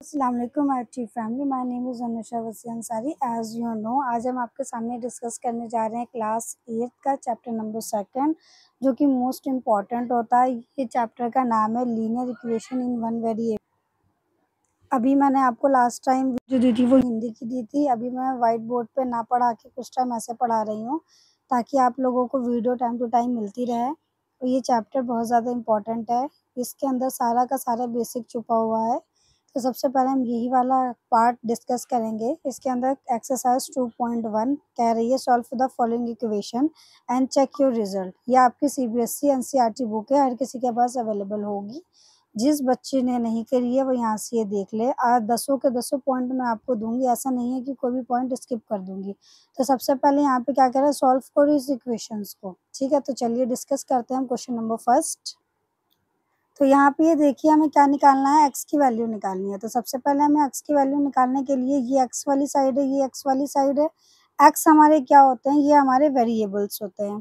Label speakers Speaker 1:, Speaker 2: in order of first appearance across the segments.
Speaker 1: अस्सलाम वालेकुम my family. My name is Anusha वसी अंसारी। एज़ यू नो, आज हम आपके सामने डिस्कस करने जा रहे हैं क्लास 8 का चैप्टर नंबर 2, जो कि मोस्ट इम्पॉर्टेंट होता है। ये चैप्टर का नाम है linear equation in one variable. अभी मैंने आपको लास्ट टाइम जो दी थी वो हिंदी की दी थी। अभी मैं वाइट बोर्ड पे ना पढ़ा के कुछ टाइम ऐसे पढ़ा रही हूँ ताकि आप लोगों को वीडियो टाइम टू टाइम मिलती रहे। तो ये चैप्टर बहुत ज़्यादा इम्पॉर्टेंट है। इसके अंदर सारा का सारा बेसिक छुपा हुआ है। तो सबसे पहले हम यही वाला पार्ट डिस्कस करेंगे। इसके अंदर एक्सरसाइज 2.1 कह रही है solve the following equation and check your result. ये आपकी सीबीएसई एनसीईआरटी बुक है, हर किसी के पास अवेलेबल होगी। जिस बच्चे ने नहीं करी है वो यहाँ से ये देख ले। आज 10 के 10 पॉइंट मैं आपको दूंगी, ऐसा नहीं है कि कोई भी पॉइंट स्किप कर दूंगी। तो सबसे पहले यहाँ पे क्या करें, सॉल्व करो इस इक्वेशंस को। ठीक है, तो चलिए डिस्कस करते हैं हम क्वेश्चन नंबर फर्स्ट। तो यहाँ पे ये देखिए, हमें क्या निकालना है, एक्स की वैल्यू निकालनी है। तो सबसे पहले हमें एक्स की वैल्यू निकालने के लिए ये एक्स वाली साइड है, ये एक्स वाली साइड है। एक्स हमारे क्या होते हैं, ये हमारे वेरिएबल्स होते हैं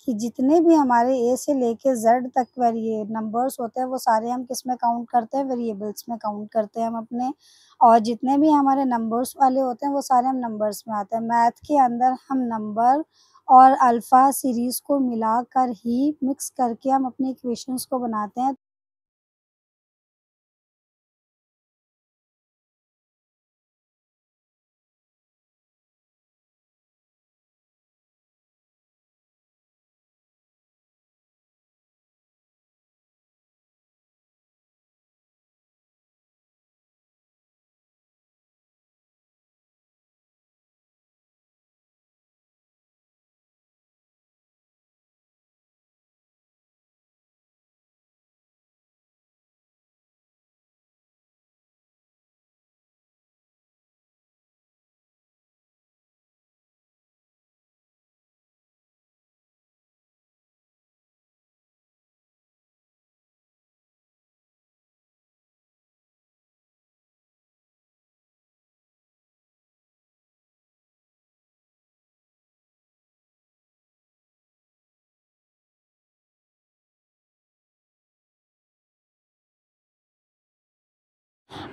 Speaker 1: कि जितने भी हमारे ए से लेके जेड तक वेरिए नंबर्स होते हैं वो सारे हम किस में काउंट करते हैं, वेरिएबल्स में काउंट करते हैं हम अपने। और जितने भी हमारे नंबर्स वाले होते हैं वो सारे हम नंबर्स में आते हैं। मैथ के अंदर हम नंबर और अल्फ़ा सीरीज़ को मिलाकर ही मिक्स करके हम अपनी इक्वेशंस को बनाते हैं।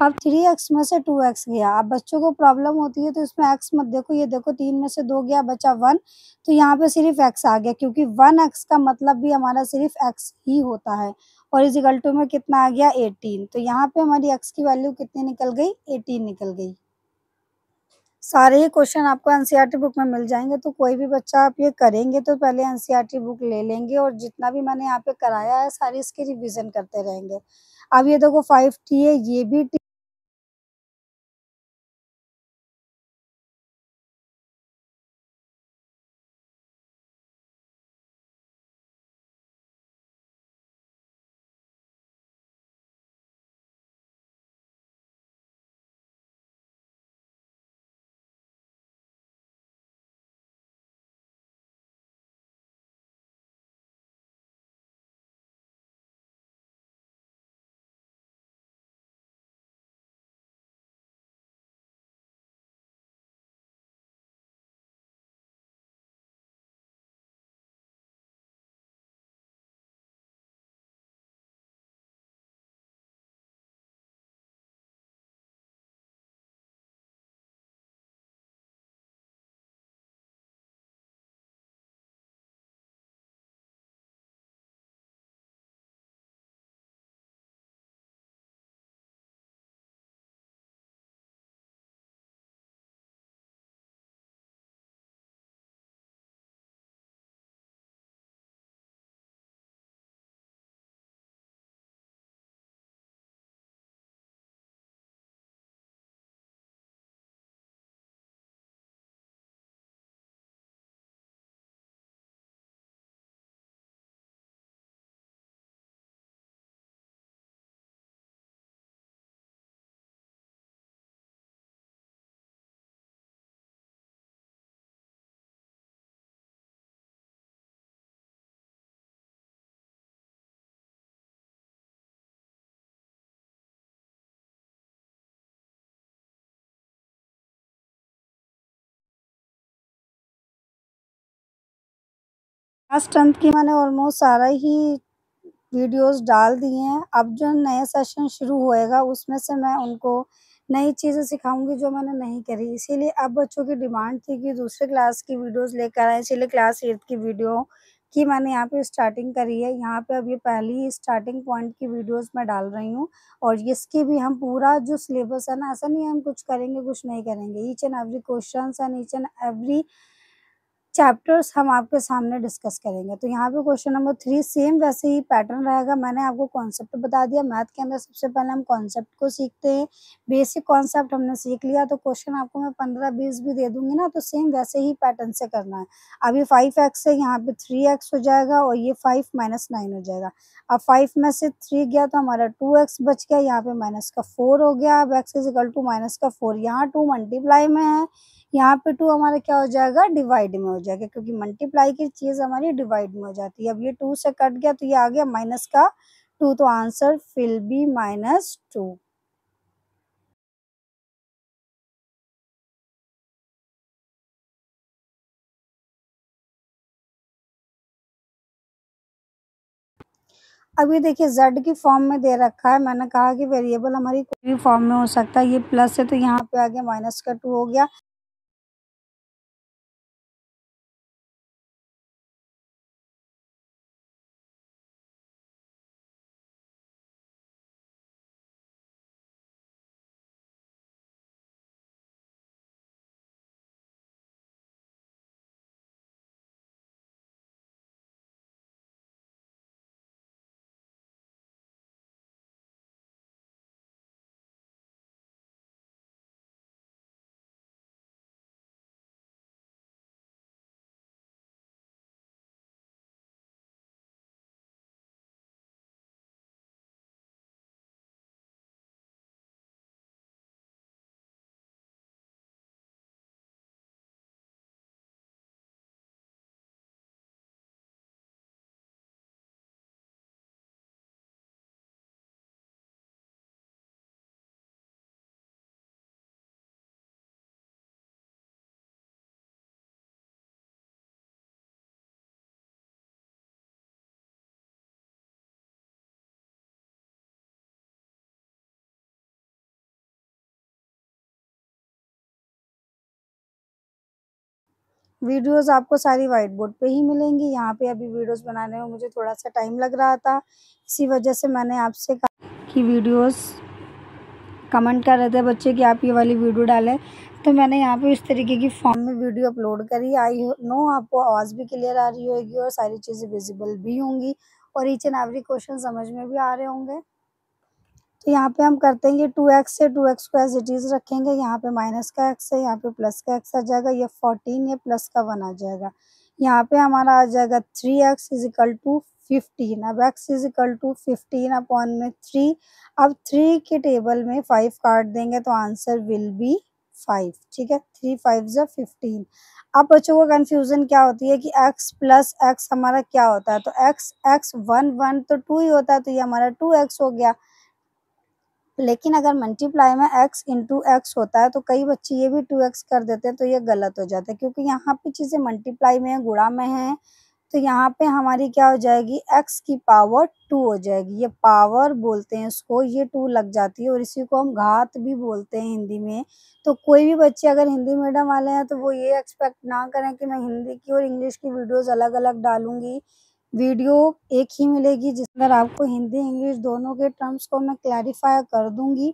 Speaker 1: अब 3x में से 2x गया। अब बच्चों को प्रॉब्लम होती है तो इसमें x मत देखो, ये देखो 3 में से 2 गया, बचा 1। तो यहाँ पे सिर्फ x आ गया क्योंकि 1x का मतलब भी हमारा सिर्फ x ही होता है। और इज इक्वल टू में कितना आ गया, 18। तो यहाँ पे हमारी x की वैल्यू कितनी निकल गई, 18 निकल गई। सारे ही क्वेश्चन आपको एनसीईआरटी बुक में मिल जाएंगे। तो कोई भी बच्चा आप ये करेंगे तो पहले एनसीईआरटी बुक ले लेंगे और जितना भी मैंने यहाँ पे कराया है सारी इसकी रिवीजन करते रहेंगे। अब ये देखो 5t है, ये भी लास्ट अंत की मैंने ऑलमोस्ट सारा ही वीडियोस डाल दिए हैं। अब जो नया सेशन शुरू होएगा उसमें से मैं उनको नई चीज़ें सिखाऊँगी जो मैंने नहीं करी। इसीलिए अब बच्चों की डिमांड थी कि दूसरे क्लास की वीडियोस लेकर आएँ, इसीलिए क्लास 8 की वीडियो की मैंने यहाँ पे स्टार्टिंग करी है। यहाँ पे अब ये पहली स्टार्टिंग पॉइंट की वीडियोस मैं डाल रही हूँ और इसकी भी हम पूरा जो सिलेबस है ना, ऐसा नहीं है हम कुछ करेंगे, कुछ नहीं करेंगे। Each and every questions and each and every chapters हम आपके सामने डिस्कस करेंगे। तो यहाँ पे क्वेश्चन नंबर 3 सेम वैसे ही पैटर्न रहेगा। मैंने आपको कॉन्सेप्ट बता दिया। मैथ के अंदर सबसे पहले हम कॉन्सेप्ट को सीखते हैं। बेसिक कॉन्सेप्ट हमने सीख लिया तो क्वेश्चन आपको मैं 15-20 भी दे दूँगी ना, तो सेम वैसे ही पैटर्न से करना है। अब ये 5x है, यहाँ पे 3x हो जाएगा और ये 5 माइनस 9 हो जाएगा। अब 5 में से 3 गया तो हमारा 2x बच गया, यहाँ पे माइनस का 4 हो गया। अब x is equal to minus का 4, यहाँ 2 मल्टीप्लाई में है, यहाँ पे 2 हमारा क्या हो जाएगा, डिवाइड में हो जाएगा, क्योंकि मल्टीप्लाई की चीज़ हमारी डिवाइड में हो जाती है। अब ये 2 से कट गया तो ये आ गया माइनस का 2, तो आंसर विल बी -2। अब ये देखिए z की फॉर्म में दे रखा है। मैंने कहा कि वेरिएबल हमारी कोई भी फॉर्म में हो सकता है। ये प्लस है तो यहाँ पे आ गया माइनस का 2 हो गया। वीडियोस आपको सारी व्हाइट बोर्ड पे ही मिलेंगी। यहाँ पे अभी वीडियोस बनाने में मुझे थोड़ा-सा टाइम लग रहा था। इसी वजह से मैंने आपसे कहा कि वीडियोस कमेंट कर रहे थे बच्चे कि आप ये वाली वीडियो डालें, तो मैंने यहाँ पे इस तरीके की फॉर्म में वीडियो अपलोड करी। आई नो आपको आवाज़ भी क्लियर आ रही होगी और सारी चीज़ें विजिबल भी होंगी और ईच एंड एवरी क्वेश्चन समझ में भी आ रहे होंगे। तो यहाँ पे हम करते हैं, ये 2x से 2x को एज इट इज़ रखेंगे। यहाँ पे माइनस का x है, यहाँ पे प्लस का x आ जाएगा। ये 14, ये प्लस का 1 आ जाएगा। यहाँ पे हमारा आ जाएगा 3x इज इक्वल टू 15। अब x is equal to 15 upon में 3। अब 3 के टेबल में 5 काट देंगे तो आंसर विल बी 5। ठीक है, 3 5 ज़ा 15। अब बच्चों को कंफ्यूजन क्या होती है कि x प्लस x हमारा क्या होता है, तो x 1 1 तो 2 ही होता है, तो ये हमारा 2x हो गया। लेकिन अगर मल्टीप्लाई में x इंटू एक्स होता है तो कई बच्चे ये भी 2x कर देते हैं, तो ये गलत हो जाता है, क्योंकि यहाँ पे चीज़ें मल्टीप्लाई में है, गुणा में है। तो यहाँ पे हमारी क्या हो जाएगी, x की पावर 2 हो जाएगी। ये पावर बोलते हैं इसको, ये 2 लग जाती है और इसी को हम घात भी बोलते हैं हिंदी में। तो कोई भी बच्चे अगर हिंदी मीडियम वाले हैं तो वो ये एक्सपेक्ट ना करें कि मैं हिंदी की और इंग्लिश की वीडियोज़ अलग-अलग डालूँगी। वीडियो एक ही मिलेगी जिसमें आपको हिंदी इंग्लिश दोनों के टर्म्स को मैं क्लैरिफाई कर दूंगी,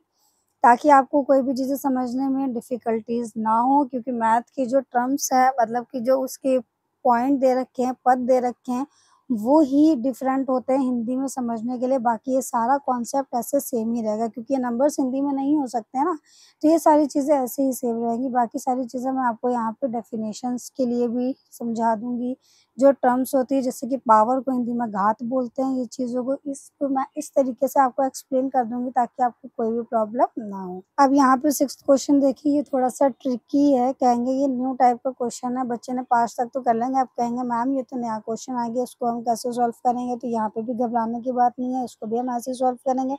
Speaker 1: ताकि आपको कोई भी चीज़ें समझने में डिफ़िकल्टीज़ ना हो, क्योंकि मैथ की जो टर्म्स है, मतलब कि जो उसके पॉइंट दे रखे हैं, पद दे रखे हैं, वो ही डिफरेंट होते हैं हिंदी में समझने के लिए। बाकी ये सारा कॉन्सेप्ट ऐसे सेम ही रहेगा, क्योंकि ये नंबर्स हिंदी में नहीं हो सकते हैं ना, तो ये सारी चीज़ें ऐसे ही सेम रहेंगी। बाकी सारी चीज़ें मैं आपको यहाँ पे डेफिनेशंस के लिए भी समझा दूँगी। जो टर्म्स होती है जैसे कि पावर को हिंदी में घात बोलते हैं, ये चीज़ों को इसको मैं इस तरीके से आपको एक्सप्लेन कर दूँगी ताकि आपको कोई भी प्रॉब्लम ना हो। अब यहाँ पे 6th क्वेश्चन देखिए, ये थोड़ा-सा ट्रिकी है। कहेंगे ये न्यू टाइप का क्वेश्चन है, बच्चे ने पास तक तो कर लेंगे। आप कहेंगे मैम ये तो नया क्वेश्चन आ गया, इसको हम कैसे सॉल्व करेंगे? तो यहाँ पे भी घबराने की बात नहीं है, इसको भी हम ऐसे ही सॉल्व करेंगे।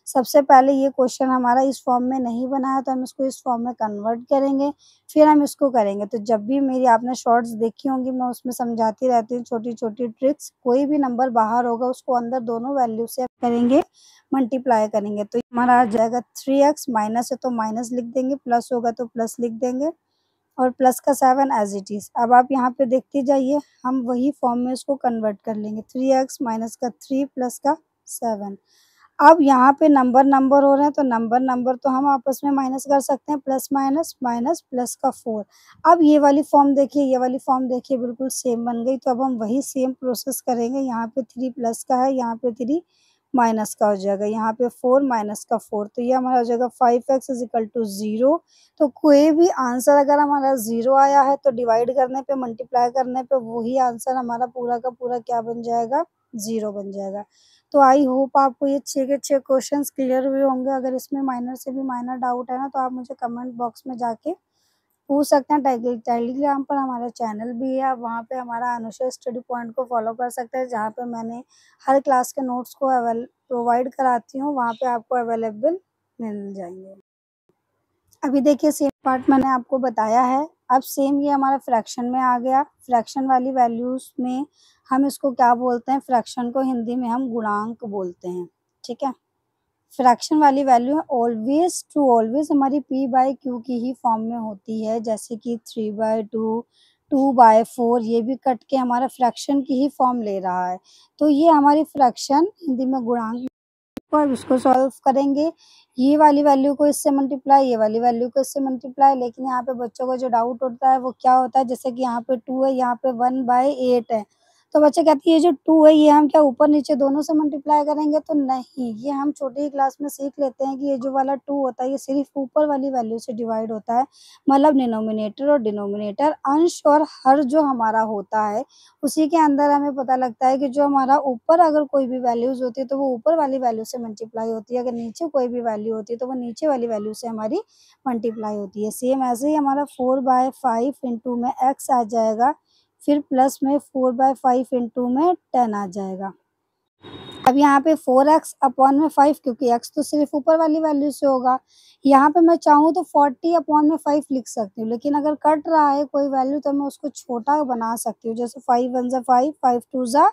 Speaker 1: सबसे पहले ये क्वेश्चन हमारा इस फॉर्म में नहीं बना है तो हम इसको इस फॉर्म में कन्वर्ट करेंगे, फिर हम इसको करेंगे। तो जब भी मेरी आपने शॉर्ट्स देखी होंगी मैं उसमें समझाती रहती हूँ छोटी-छोटी ट्रिक्स। कोई भी नंबर बाहर होगा उसको अंदर दोनों वैल्यू से करेंगे, मल्टीप्लाई करेंगे। तो हमारा आ जाएगा 3x, माइनस है तो माइनस लिख देंगे, प्लस होगा तो प्लस लिख देंगे और प्लस का 7 एज़ इट इज़। अब आप यहाँ पे देखते जाइए, हम वही फॉर्म में इसको कन्वर्ट कर लेंगे। 3x माइनस का 3 प्लस का 7। अब यहाँ पे नंबर हो रहे हैं तो नंबर तो हम आपस में माइनस कर सकते हैं, प्लस माइनस, माइनस प्लस का 4। अब ये वाली फॉर्म देखिए, ये वाली फॉर्म देखिए बिल्कुल सेम बन गई। तो अब हम वही सेम प्रोसेस करेंगे। यहाँ पे 3 प्लस का है, यहाँ पे 3 माइनस का हो जाएगा, यहाँ पे 4 माइनस का 4। तो ये हमारा हो जाएगा 5x इज इक्वल टू 0। तो कोई भी आंसर अगर हमारा 0 आया है तो डिवाइड करने पे, मल्टीप्लाई करने पे वही आंसर हमारा पूरा का पूरा क्या बन जाएगा, 0 बन जाएगा। तो आई होप आपको ये 6 के 6 क्वेश्चंस क्लियर हुए होंगे। अगर इसमें माइनर से भी माइनर डाउट है ना तो आप मुझे कमेंट बॉक्स में जाके पूछ सकते हैं। टेलीग्राम पर हमारा चैनल भी है, आप वहाँ पे हमारा अनुषा स्टडी पॉइंट को फॉलो कर सकते हैं, जहाँ पे मैंने हर क्लास के नोट्स को प्रोवाइड कराती हूँ, वहाँ पे आपको अवेलेबल मिल जाएंगे। अभी देखिए सेम पार्ट मैंने आपको बताया है। अब सेम ये हमारा फ्रैक्शन में आ गया। फ्रैक्शन वाली वैल्यूज में हम इसको क्या बोलते हैं, फ्रैक्शन को हिंदी में हम गुणांक बोलते हैं, ठीक है। फ्रैक्शन वाली वैल्यू है ऑलवेज टू ऑलवेज हमारी p बाई क्यू की ही फॉर्म में होती है, जैसे कि 3/2, 2/4, ये भी कट के हमारा फ्रैक्शन की ही फॉर्म ले रहा है। तो ये हमारी फ्रैक्शन हिंदी में गुणांक को अब इसको सॉल्व करेंगे। ये वाली वैल्यू को इससे मल्टीप्लाई, ये वाली वैल्यू को इससे मल्टीप्लाई। लेकिन यहाँ पे बच्चों को जो डाउट होता है वो क्या होता है, जैसे कि यहाँ पे 2 है, यहाँ पे 1/8 है। तो बच्चे कहते हैं ये जो 2 है ये हम क्या ऊपर नीचे दोनों से मल्टीप्लाई करेंगे, तो नहीं, ये हम छोटी ही क्लास में सीख लेते हैं कि ये जो वाला 2 होता है ये सिर्फ ऊपर वाली वैल्यू से डिवाइड होता है। मतलब डिनोमिनेटर और डिनोमिनेटर, अंश और हर जो हमारा होता है उसी के अंदर हमें पता लगता है कि जो हमारा ऊपर अगर कोई भी वैल्यूज़ होती है तो वो ऊपर वाली वैल्यू से मल्टीप्लाई होती है, अगर नीचे कोई भी वैल्यू होती है तो वो नीचे वाली वैल्यू से हमारी मल्टीप्लाई होती है। सेम ऐसे ही हमारा 4/5 इंटू में x आ जाएगा, फिर प्लस में 4/5 इंटू में 10 आ जाएगा। अब यहाँ पे 4x अपॉन में 5, क्योंकि x तो सिर्फ ऊपर वाली वैल्यू से होगा। यहाँ पे मैं चाहूँ तो 40 अपॉन में 5 लिख सकती हूँ, लेकिन अगर कट रहा है कोई वैल्यू तो मैं उसको छोटा बना सकती हूँ। जैसे 5 1 ज़ा 5, 5 2 ज़ा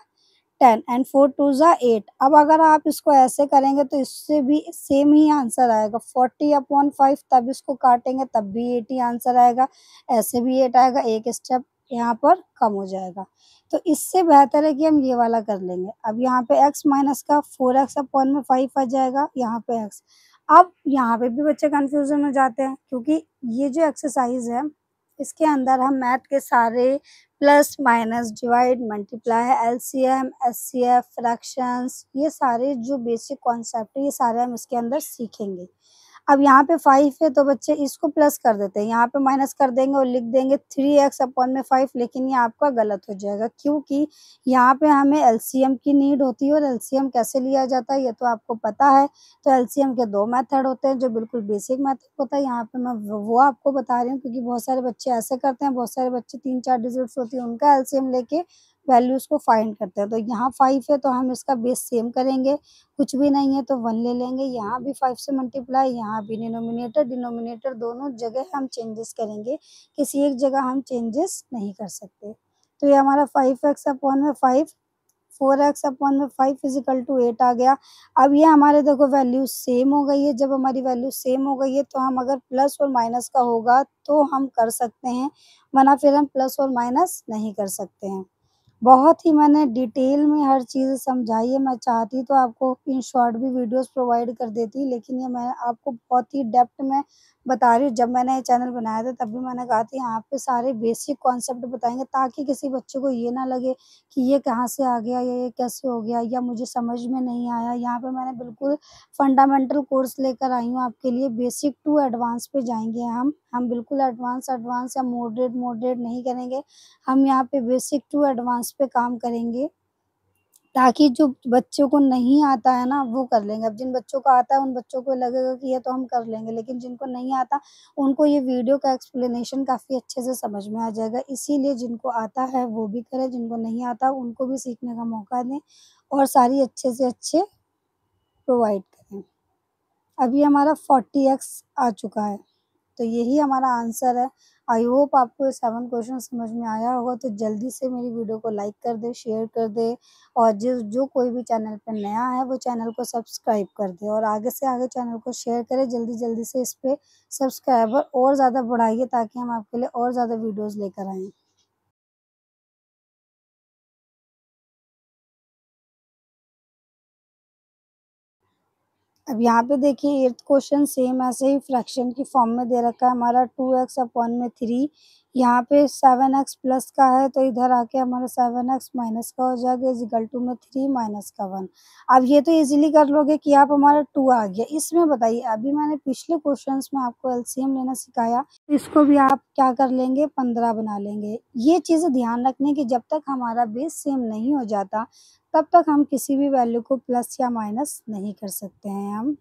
Speaker 1: 10 एंड 4 2 ज़ा 8। अब अगर आप इसको ऐसे करेंगे तो इससे भी सेम ही आंसर आएगा। 40 अपॉन 5, तब इसको काटेंगे तब भी 8 ही आंसर आएगा, ऐसे भी 8 आएगा, एक स्टेप यहाँ पर कम हो जाएगा। तो इससे बेहतर है कि हम ये वाला कर लेंगे। अब यहाँ पे x माइनस का 4x अपॉन में 5 आ जाएगा, यहाँ पे x। अब यहाँ पे भी बच्चे कंफ्यूजन हो जाते हैं, क्योंकि ये जो एक्सरसाइज है इसके अंदर हम मैथ के सारे plus minus divide multiply LCM HCF fractions, ये सारे जो बेसिक कॉन्सेप्ट है ये सारे हम इसके अंदर सीखेंगे। अब यहाँ पे 5 है तो बच्चे इसको प्लस कर देते हैं, यहाँ पे माइनस कर देंगे और लिख देंगे 3x अपॉन में 5, लेकिन ये आपका गलत हो जाएगा, क्योंकि यहाँ पे हमें एलसीएम की नीड होती है और एलसीएम कैसे लिया जाता है ये तो आपको पता है। तो एलसीएम के 2 मेथड होते हैं, जो बिल्कुल बेसिक मेथड होता है, यहाँ पे मैं वो आपको बता रही हूँ, क्योंकि बहुत सारे बच्चे ऐसे करते हैं, बहुत सारे बच्चे 3-4 डिजिट्स होती है उनका एलसीएम लेके वैल्यूज़ को फाइंड करते हैं। तो यहाँ 5 है तो हम इसका बेस सेम करेंगे, कुछ भी नहीं है तो 1 ले लेंगे, यहाँ भी 5 से मल्टीप्लाई, यहाँ भी डिनोमिनेटर डिनोमिनेटर दोनों जगह हम चेंजेस करेंगे, किसी एक जगह हम चेंजेस नहीं कर सकते। तो ये हमारा 5x अपॉन में 5, 4x अपॉन में 5 इज इक्वल टू 8 आ गया। अब ये हमारे देखो वैल्यू सेम हो गई है। जब हमारी वैल्यू सेम हो गई है तो हम अगर प्लस और माइनस का होगा तो हम कर सकते हैं, वरना फिर हम प्लस और माइनस नहीं कर सकते हैं। बहुत ही मैंने डिटेल में हर चीज़ समझाई है। मैं चाहती तो आपको इन शॉर्ट भी वीडियोस प्रोवाइड कर देती, लेकिन ये मैं आपको बहुत ही डेप्थ में बता रही हूँ। जब मैंने ये चैनल बनाया था तब भी मैंने कहा था यहाँ पे सारे बेसिक कॉन्सेप्ट बताएंगे, ताकि किसी बच्चे को ये ना लगे कि ये कहाँ से आ गया या ये कैसे हो गया या मुझे समझ में नहीं आया। यहाँ पे मैंने बिल्कुल फंडामेंटल कोर्स लेकर आई हूँ आपके लिए, बेसिक टू एडवांस पे जाएंगे हम बिल्कुल एडवांस या मॉडरेट नहीं करेंगे। हम यहाँ पे बेसिक टू एडवांस पे काम करेंगे, ताकि जो बच्चों को नहीं आता है ना वो कर लेंगे। अब जिन बच्चों को आता है उन बच्चों को लगेगा कि ये तो हम कर लेंगे, लेकिन जिनको नहीं आता उनको ये वीडियो का एक्सप्लेनेशन काफ़ी अच्छे से समझ में आ जाएगा। इसीलिए जिनको आता है वो भी करें, जिनको नहीं आता उनको भी सीखने का मौका दें और सारी अच्छे से अच्छे प्रोवाइड करें। अभी हमारा 40x आ चुका है, तो यही हमारा आंसर है। आई होप आपको ये 7 क्वेश्चन समझ में आया होगा। तो जल्दी से मेरी वीडियो को लाइक कर दे, शेयर कर दे, और जो कोई भी चैनल पे नया है वो चैनल को सब्सक्राइब कर दे, और आगे से आगे चैनल को शेयर करें। जल्दी जल्दी से इस पे सब्सक्राइबर और ज़्यादा बढ़ाइए, ताकि हम आपके लिए और ज़्यादा वीडियोज़ लेकर आएँ। अब यहाँ पे देखिए 8th क्वेश्चन सेम ऐसे ही फ्रैक्शन की फॉर्म में दे रखा है हमारा 2x अपॉन में 3। यहाँ पे 7x प्लस का है, तो इधर आके हमारा 7x माइनस का हो जाएगा इज इक्वल टू में 3 माइनस का 1। अब ये तो इजीली कर लोगे कि आप हमारा 2 आ गया। इसमें बताइए, अभी मैंने पिछले क्वेश्चंस में आपको एलसीएम लेना सिखाया, इसको भी आप क्या कर लेंगे, 15 बना लेंगे। ये चीज़ें ध्यान रखने की, जब तक हमारा बेस सेम नहीं हो जाता तब तक हम किसी भी वैल्यू को प्लस या माइनस नहीं कर सकते हैं हम।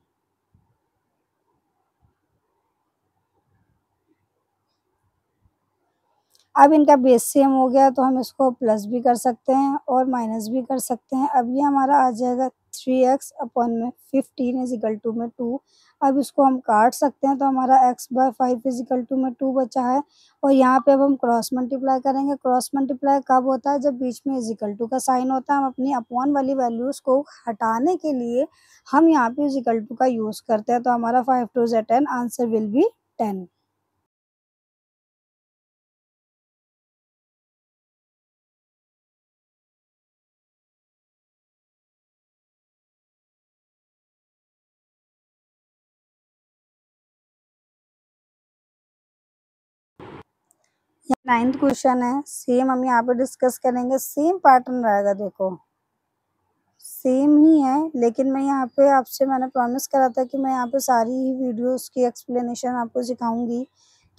Speaker 1: अब इनका बेस सेम हो गया, तो हम इसको प्लस भी कर सकते हैं और माइनस भी कर सकते हैं। अब ये हमारा आ जाएगा 3x अपॉन में 15 इज इक्वल टू में 2। अब इसको हम काट सकते हैं, तो हमारा x by 5 is equal to में 2 बचा है। और यहाँ पे अब हम क्रॉस मल्टीप्लाई करेंगे। क्रॉस मल्टीप्लाई कब होता है, जब बीच में इज इक्वल टू का साइन होता है। हम अपनी अपॉन वाली वैल्यूज़ को हटाने के लिए हम यहाँ पे इज इक्वल टू का यूज़ करते हैं, तो हमारा 5 2 ज़ा 10, answer will B 10। 9th question है, सेम हम यहाँ पे डिस्कस करेंगे। सेम पैटर्न रहेगा, देखो सेम ही है, लेकिन मैं यहाँ पे आपसे मैंने प्रॉमिस करा था कि मैं यहाँ पे सारी ही वीडियोस की एक्सप्लेनेशन आपको सिखाऊंगी,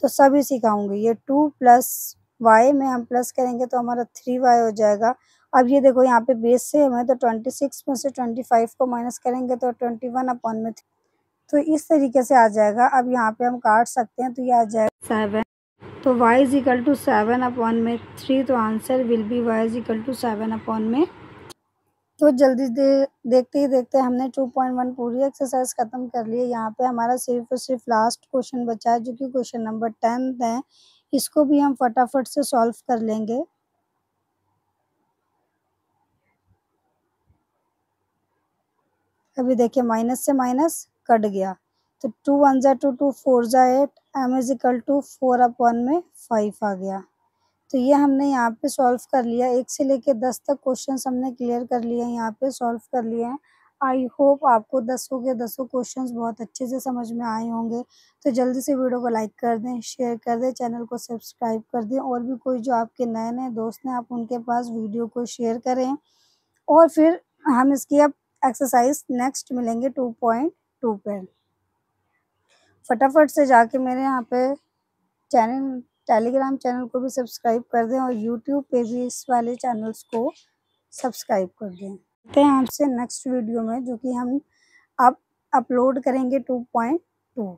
Speaker 1: तो सभी सिखाऊंगी। ये 2 प्लस वाई में हम प्लस करेंगे तो हमारा 3y हो जाएगा। अब ये देखो यहाँ पे बेस सेम है, तो 26 में से 25 को माइनस करेंगे तो 21 अपॉन में 3, तो इस तरीके से आ जाएगा। अब यहाँ पे हम काट सकते हैं, तो ये आ जाएगा 7। तो y is equal to 7 upon में 3, तो answer will be y is equal to 7 upon में। तो जल्दी देखते ही देखते हमने 2.1 पूरी एक्सरसाइज खत्म कर ली है। यहाँ पे हमारा सिर्फ और सिर्फ लास्ट क्वेश्चन बचा है, जो कि क्वेश्चन नंबर 10 है। इसको भी हम फटाफट से सॉल्व कर लेंगे। अभी देखिए माइनस से माइनस कट गया, तो 2 1 ज़ा 2 2 4 ज़ा 8, m is equal to 4 upon में 5 आ गया। तो ये हमने यहाँ पे सॉल्व कर लिया। 1 से लेके 10 तक क्वेश्चंस हमने क्लियर कर लिए हैं, यहाँ पे सॉल्व कर लिए हैं। आई होप आपको 10 के 10 क्वेश्चंस बहुत अच्छे से समझ में आए होंगे। तो जल्दी से वीडियो को लाइक कर दें, शेयर कर दें, चैनल को सब्सक्राइब कर दें, और भी कोई जो आपके नए नए दोस्त हैं आप उनके पास वीडियो को शेयर करें। और फिर हम इसकी अब एक्सरसाइज नेक्स्ट मिलेंगे 2.2 पे। फटाफट से जाके मेरे यहाँ पे चैनल टेलीग्राम चैनल को भी सब्सक्राइब कर दें, और यूट्यूब पे भी इस वाले चैनल्स को सब्सक्राइब कर दें। मिलते हैं आपसे नेक्स्ट वीडियो में, जो कि हम अब अपलोड करेंगे 2.2।